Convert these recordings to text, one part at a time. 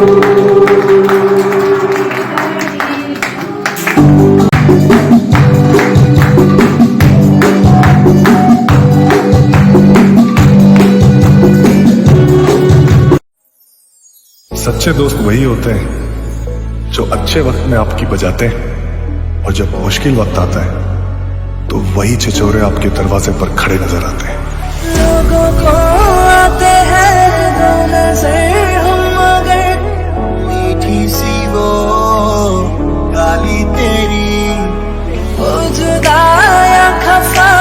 सच्चे दोस्त वही होते हैं जो अच्छे वक्त में आपकी बजाते हैं, और जब मुश्किल वक्त आता है तो वही छिछोरे आपके दरवाजे पर खड़े नजर आते हैं। लोगों को आते हैं दो नजर हम मगर मीठी सी वो गाली तेरी, वो जुदा या खफा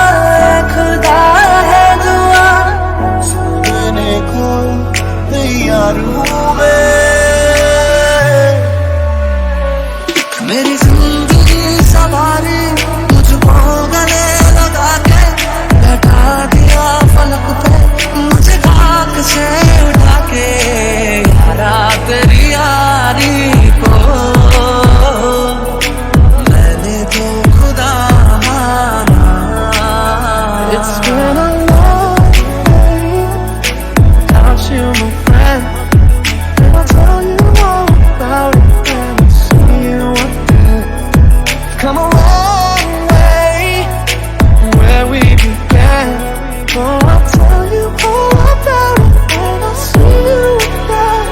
खुदा है दुआ सुनने को तैयार हूँ मैं। मेरी जिंदगी सवारी मुझको गले लगा के बैठा दिया फलक पे, मुझे खाक से उठा के यारा तेरी यारी को मैंने तो खुदा माना। It's been a long day without you, my friend, and I'll tell you all about it when I see you again. Come a long way where we began. Oh, I'll tell you all about it when I see you again.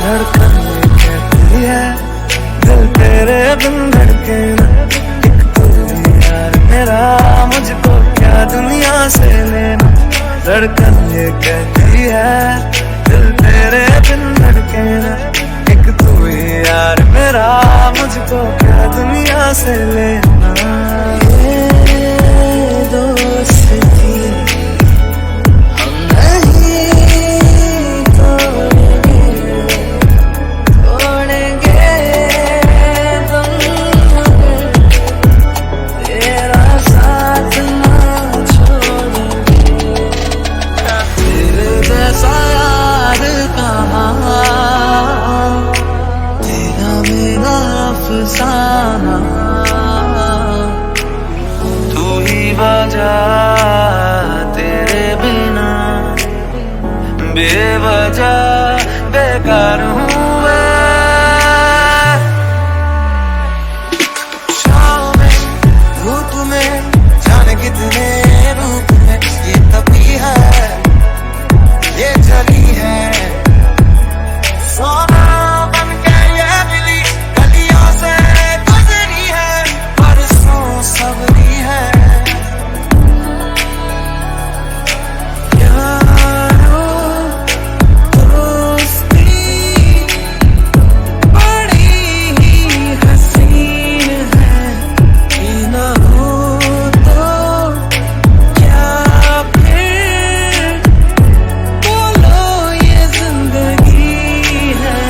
धड़कन ये कहती है दिल तेरे बिन धड़के ना, एक तू ही यार मेरा मुझको क्या दुनिया से लेना। धड़कन ये कहती है दिल तेरे बिन धड़के ना, एक तू ही यार मेरा मुझको क्या दुनिया से लेना। ये दोस्ती हम नहीं तोड़ेंगे, तोड़ेंगे तुम मगर तेरा साथ ना छोड़ेंगे। तेरे जैसा यार कहाँ, तेरा मेरा अफसाना, तू ही बजा तेरे बिना बेवजह बेकार हूँ मैं। शाम में धूप में जाने कितने रूप में ये तभी है ये जली है, सोना बन के ये मिली गलियों से गुजरी है, बरसों सबरी है। यारो दोस्ती बड़ी ही हसीन है, ये ना हो तो क्या फिर बोलो ये जिंदगी है।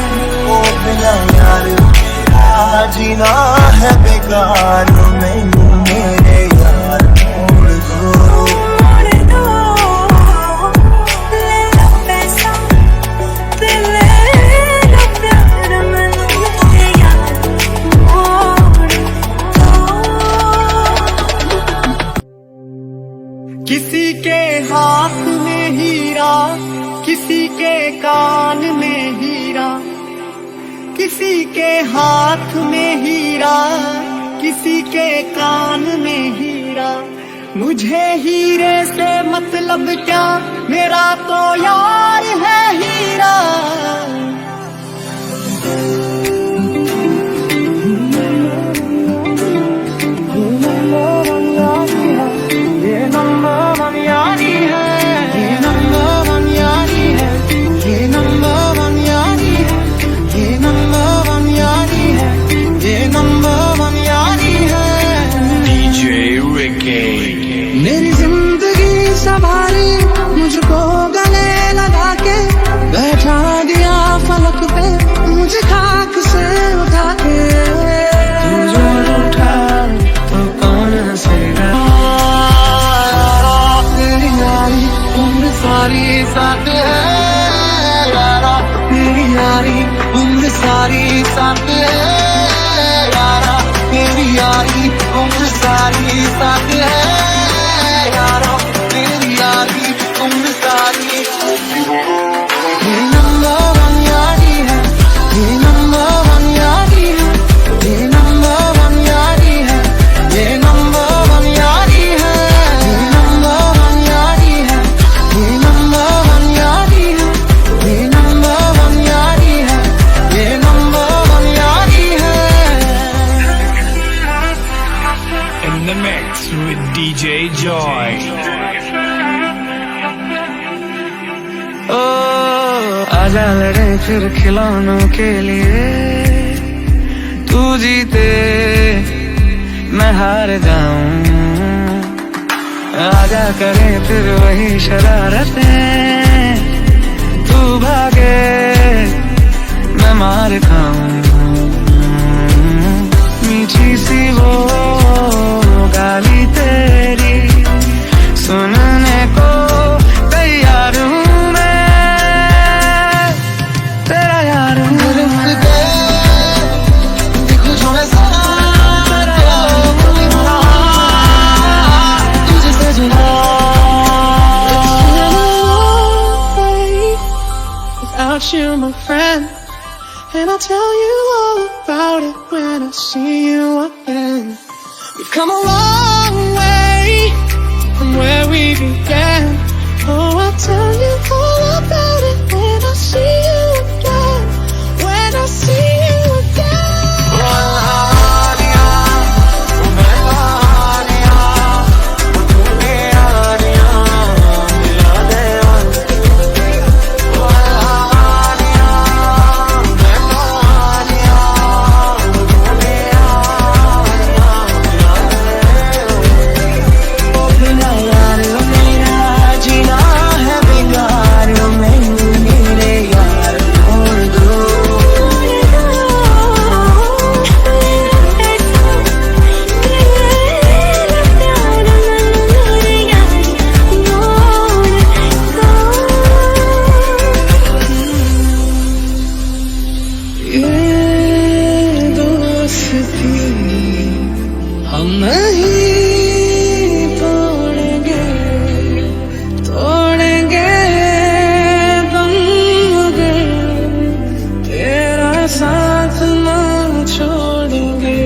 ओ बिना यार मेरा जीना है बेकार, मैनू मेरे यार मोड़ दो, मोड़ दो, ले लो पैसा ते ले लो प्यार, मैनू मेरे यार मोड़ दो। किसी के हाथ में हीरा, किसी के कान में हीरा, किसी के हाथ में हीरा, किसी के कान में हीरा। मुझे हीरे से मतलब क्या, मेरा तो यार है हीरा। ये नंबर वन यारी है, ये नंबर वन यारी है, ये नंबर वन यारी है, ये नंबर वन यारी है, ये नंबर वन यारी है। DJ Ricky. मेरी जिंदगी संभाली मुझको गले लगा के बैठा दिया फलक पे, मुझे खाक से उठा के तू जो उठा तो कौन से तेरी यारी उम्र सारी साथ है, यारा तेरी यारी उम्र सारी साथ है, यारा तेरी यारी उम्र सारी साथ है, यारा तेरी यारी उम्र सारी। ये नंबर वन यारी है, DJ Joy. ओ आजा लड़े फिर खिलौनों के लिए, तू जीते मैं हार जाऊं। आजा करें फिर वही शरारतें, तू भागे मैं मार खाऊं। मीठी सी वो गाली तेरी सुनने को तैयार हूँ मैं, तेरा यार हूँ। Without you, my friend, and I'll tell you all about it when I see you again. We've come a long way from where we began. Oh, I'll tell you all about it when I see you again. When I see you again. हम नहीं तोड़ेंगे, तोड़ेंगे दम मगर तेरा साथ ना छोड़ेंगे।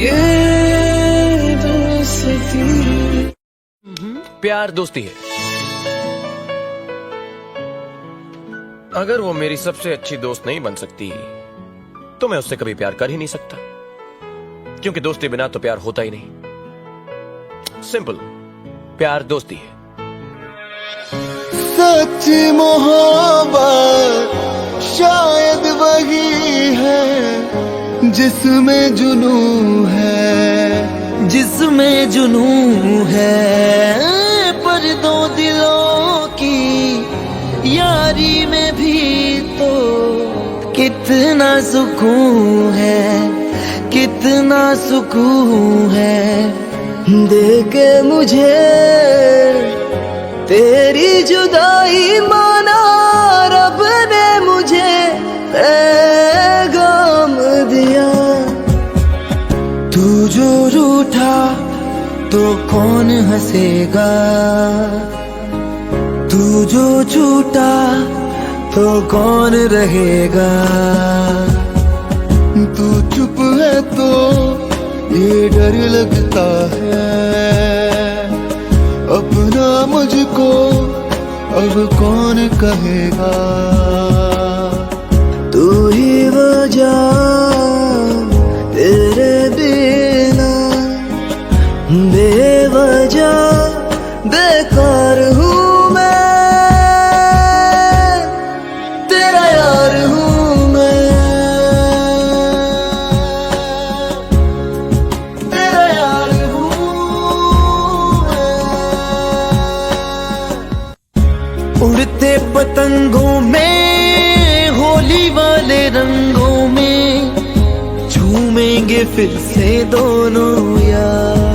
ये दोस्ती प्यार दोस्ती है। अगर वो मेरी सबसे अच्छी दोस्त नहीं बन सकती तो मैं उससे कभी प्यार कर ही नहीं सकता, क्योंकि दोस्ती बिना तो प्यार होता ही नहीं। सिंपल, प्यार दोस्ती है। सच्ची मोहब्बत शायद वही है जिसमें जुनू है, जिसमें जुनू है। पर दो दिलों की यारी में भी तो कितना सुकून है, कितना सुकून है। देके मुझे तेरी जुदाई माना रब ने मुझे पैगाम दिया। तू जो रूठा तो कौन हंसेगा, तू जो छूटा तो कौन रहेगा। तू चुप है तो ये डर लगता है, अपना मुझको अब कौन कहेगा। तू ही वजह तेरे बिना बेवजह बेकार हूँ मैं, तेरा यार हूँ मैं, तेरा यार हूँ मैं। उड़ते पतंगों में होली वाले रंगों में झूमेंगे फिर से दोनों यार।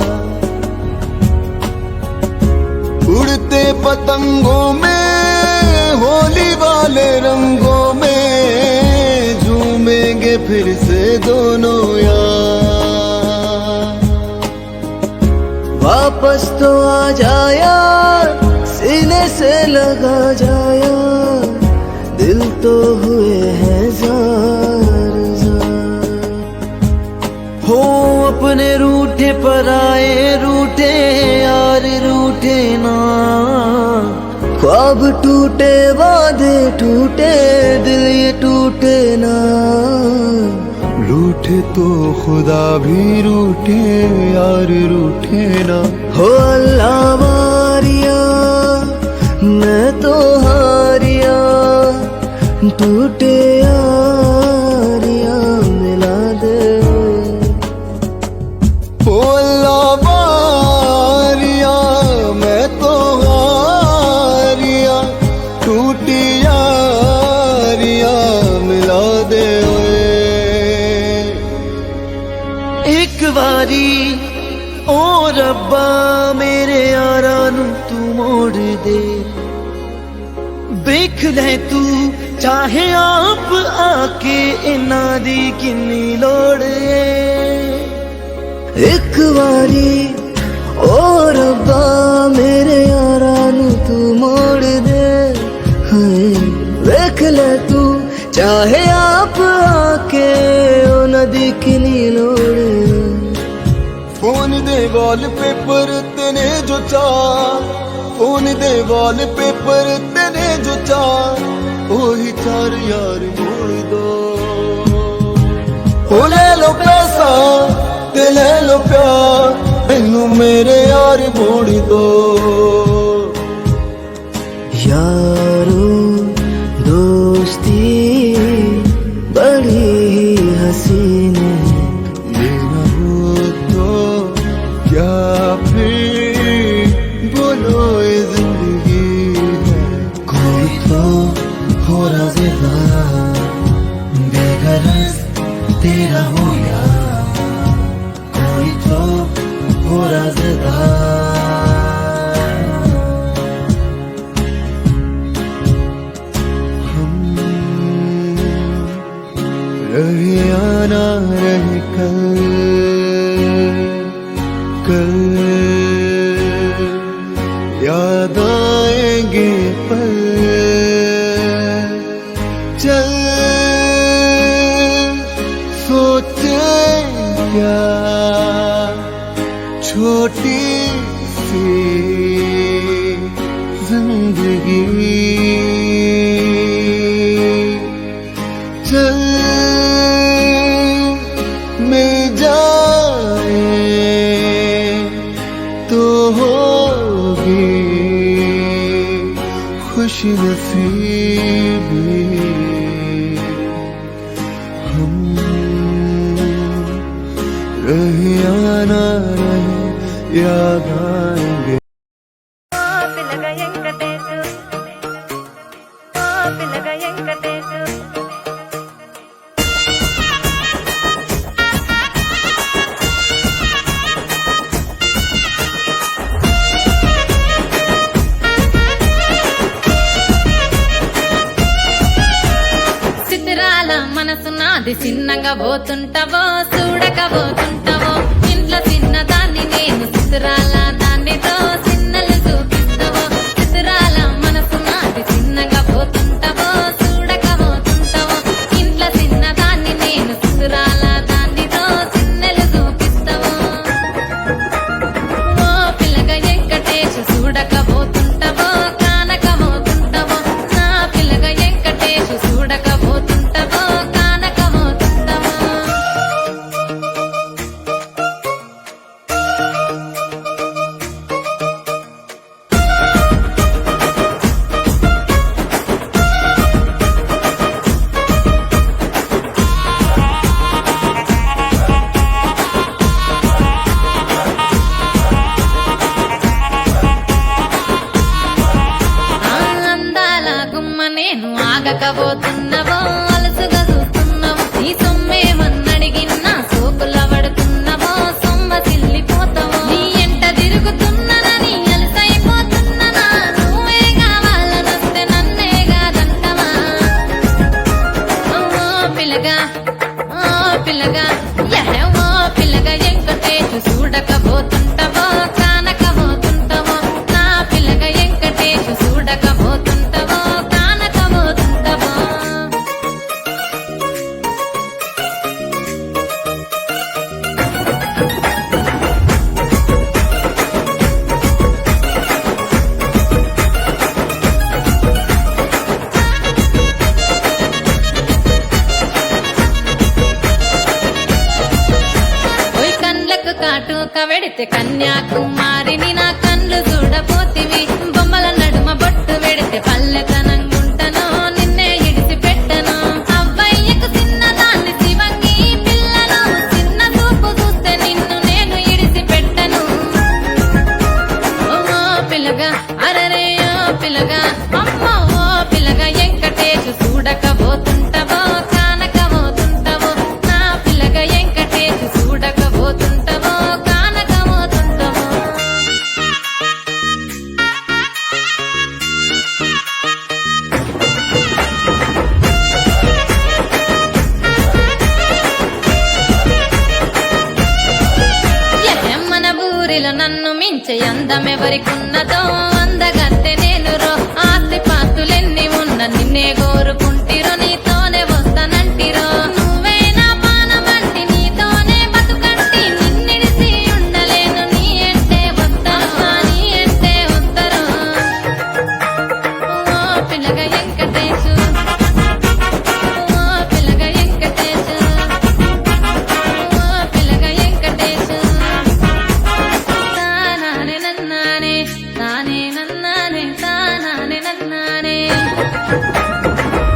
उड़ते पतंगों में होली वाले रंगों में झूमेंगे फिर से दोनों यार। वापस तो आ जाया, सीने से लगा जाया, दिल तो हुए हैं जार जार। हो अपने रूठे पर आए रूठे यार रूठे ना, ख्वाब टूटे वादे टूटे दिल ये टूटे ना। रूठे तो खुदा भी रूठे, यार रूठे ना। हो अल्लाह वारिया मैं तो हारिया, टूटे यारिया मिला दे। हो अल्लाह वारिया मैं तो हारिया, टूटी यारिया मिला दे। एक वारी ओ रब्बा मेरे यारा नू तू मोड़ दे। देख ले तू चाहे आप आके इना दी किन्नी लोड़ है। एक वारी ओ रब्बा मेरे यारा नू तू मोड़ दे। देख ले तू चाहे आप आके ओ नदी किन्नी लोड़ है। फोन दे वॉलपेपर तेने जो चाह, फोन दे वॉलपेपर तेने जो चाह, ओही चार यार मोड़ दो। ओ ले लो पैसा ते ले लो प्यार, मैनू मेरे यार मोड़ दो। यारो दोस्ती बड़ी हसीन है, मेरा हो तो क्या फिर बोलो ये जिंदगी है। कोई तो हो राज़ेदार बेगरज तेरा हो यार, कोई तो हो राज़ेदार। हम रहे आना रहे कल, कल याद आएंगे पल। चल सोचे क्या छोटी सी जिंदगी। चल मिल जाए तो होगी खुश नसीबी। हम रहे आना रहे याद आएंगे। పిల్లగా వెంకటేశు పిల్లగా వెంకటేశు చిత్రాల మనసు నాది చిన్నగా పోతుంటావో చూడక పోతుంటావో ఇంట్లో చిన్నదాన్ని నేను చిత్రాల దాన్నితో చిన్నలు చూపిస్తావో చిత్రాల మనసు నాది చిన్నగా పోతుంటావో చూడక పోతుంటావో ఇంట్లో చిన్నదాన్ని నేను చిత్రాల దాన్నితో చిన్నలు చూపిస్తావో ఓ పిల్లగా వెంకటేశు చూడక పోతుంటావో కానక పోతుంటావో నా పిల్లగా వెంకటేశు చూడక పోతుంటావో కానక పోతుంటావో అందాల గుమ్మ నేను ఆగకపోతున్నావో అలసుగా చూస్తున్నావో నీ సొమ్మేమన్నడిగిన్నా సోకుల పడుతున్నావో సొమ్మ సిల్లిపోతావో నీ ఎంట తిరుగుతున్నానని అలసైపోతున్నానా నువ్వే కావాలనొస్తే నన్నే కాదంటవా ఓ పిల్లగా ఓ పిల్లగా ఓ పిల్లగా వెంకటేశు చూడకపోతుంటావో కానకపోతుంటావో నా పిల్లగా వెంకటేశు చూడకపోతుంటావో కానకపోతుంటావో పెడితే కన్యాకుమారిని నా కళ్ళు చూడపోతివి బొమ్మల నడుమ బొట్టు పెడితే పల్లెతనంగుంటను నిన్నే ఇడిసి పెట్టను అవ్వయ్యకు చిన్నదాన్ని శివంగి పిల్లను చిన్న చూపు చూస్తే నిన్ను నేను ఇడిసి పెట్టను ఓ పిల్లగా అరరే ఓ పిల్లగా అమ్మో ఓ పిల్లగా వెంకటేశు చూడకపోతుంటవో కానకపోతుంటవో నా పిల్లగా వెంకటేశు చూడకపోతుంటవో కానకపోతుంటవో మన ఊరిలో నన్ను మించే అందమెవరికున్నదో అందగత్తె నేను రో ఆస్తి పాస్తులెన్ని ఉన్న నిన్నే కోరుకుంటిరో నీతోనే వస్తానంటిరో నువ్వే నా పానమంటి నీతోనే బతుకంటి నిన్నిడిసి ఉండలేను నీ అంటే వస్తాను నీ అంటే వస్తారు ఓ పిల్లగా వెంకటేశు ఓ పిల్లగా వెంకటేశు ఓ పిల్లగా వెంకటేశు తానానే నన్నానే తానే నన్నానే తానానే నన్నానే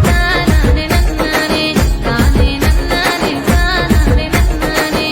తానానే నన్నానే తానే నన్నానే తానానే నన్నానే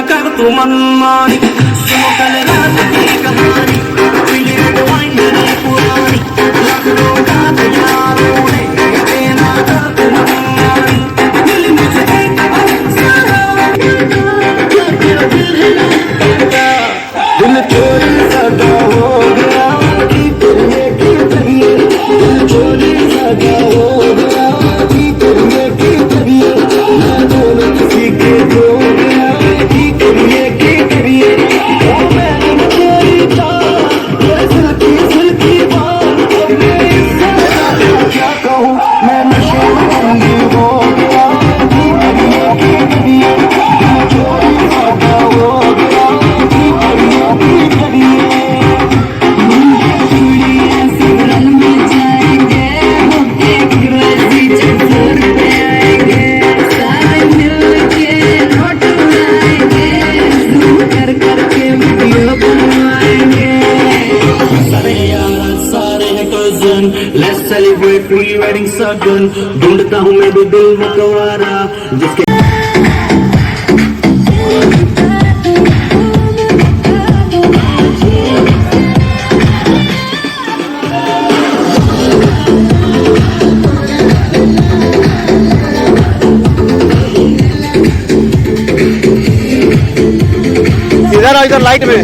कर तू मनमानी, सुनो कल रात की कहानी, रेड वाइन रे पुरानी, रख दो रात यारों ने, देना कर तू मनमानी, दिल मुझे एक दिल चोरी सदा हो गया की करिए की करिए, दिल चोरी सदा हो गया की करिए की करिए, मैं दोनों किसी के हो गया की करिए की करिए, ओ मैंने तेरी चाह सिल्की सिल्की बात, मैं इससे क्या कहूँ, मैं नशे में बंदी हो गया की करिए की करिए, दिल चोरी सदा हो गया की करिए की करिए। Let's celebrate pre-wedding सगन, ढूंढता हूँ मैं भी दिल मकवारा जिसके इधर आ, इधर लाइट में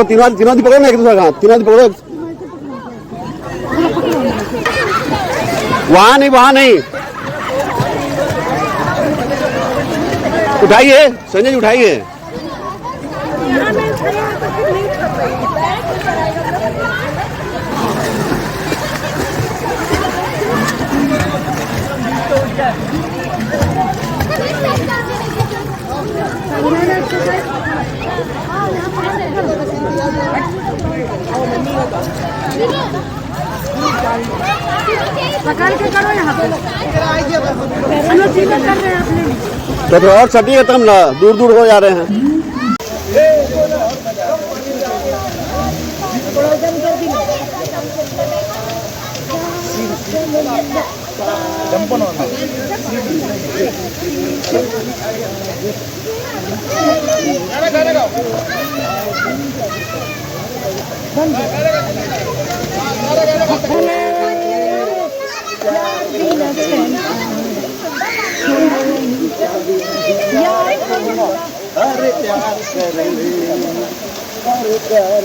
तीनों तीनों पकड़ो ना, एक दूसरा का तीनों पकड़ो, वहां नहीं उठाइए संजय जी उठाइए। पकड़ के करो यहाँ पे, कर रहे हैं अपने तो और सटिए तब ना, दूर दूर हो जा रहे हैं। अरे प्यार करेंगे, अरे प्यार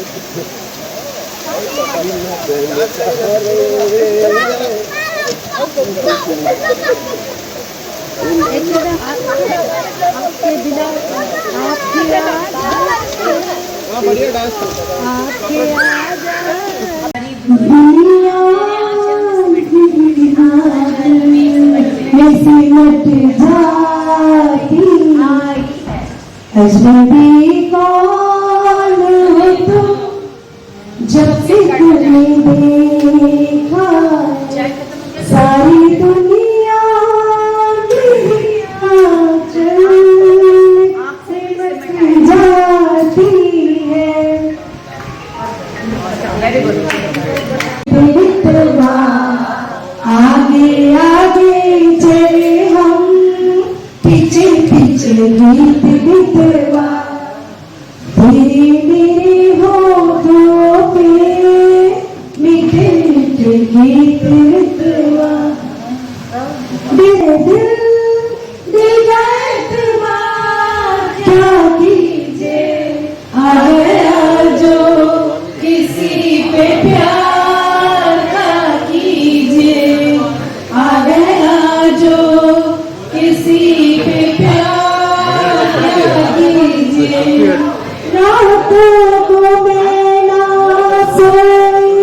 आपके बिना बढ़िया डांस अजनबी कौन हो तुम, जब से तुम्हें देखा सारी दुनिया जाती है। आगे आगे चले हम, पीछे पीछे गीत बितवा, तेरे मेरे होठों पे मीठे मीठे गीत बितवा, मेरे दिल दिल जाए क्या कीजिए, आ गया जो किसी पे प्यार का कीजिए, आ गया जो किसी पे प्यार कीजिए रातों को मैं ना सोई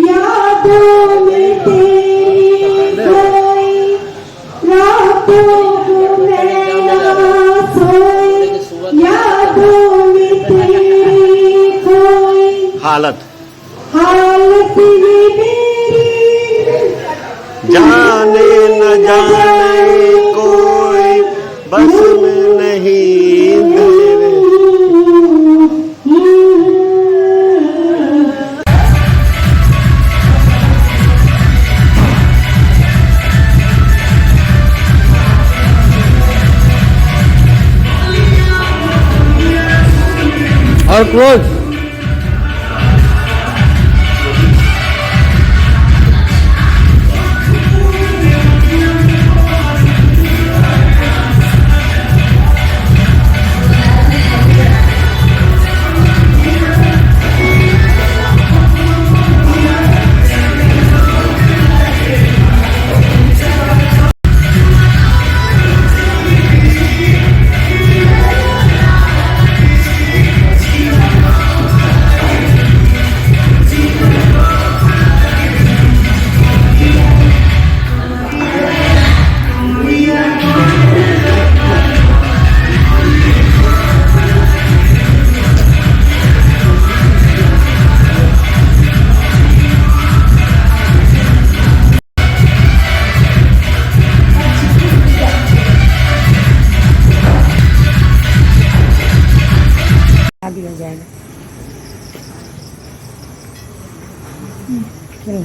यादों में तेरी खोई रातों को मैं ना सोई यादों में तेरी खोई हालत हालत ये मेरी जाने न जाने कोई बस में नहीं मेरे और क्लोज भी हो जाएगा। चलो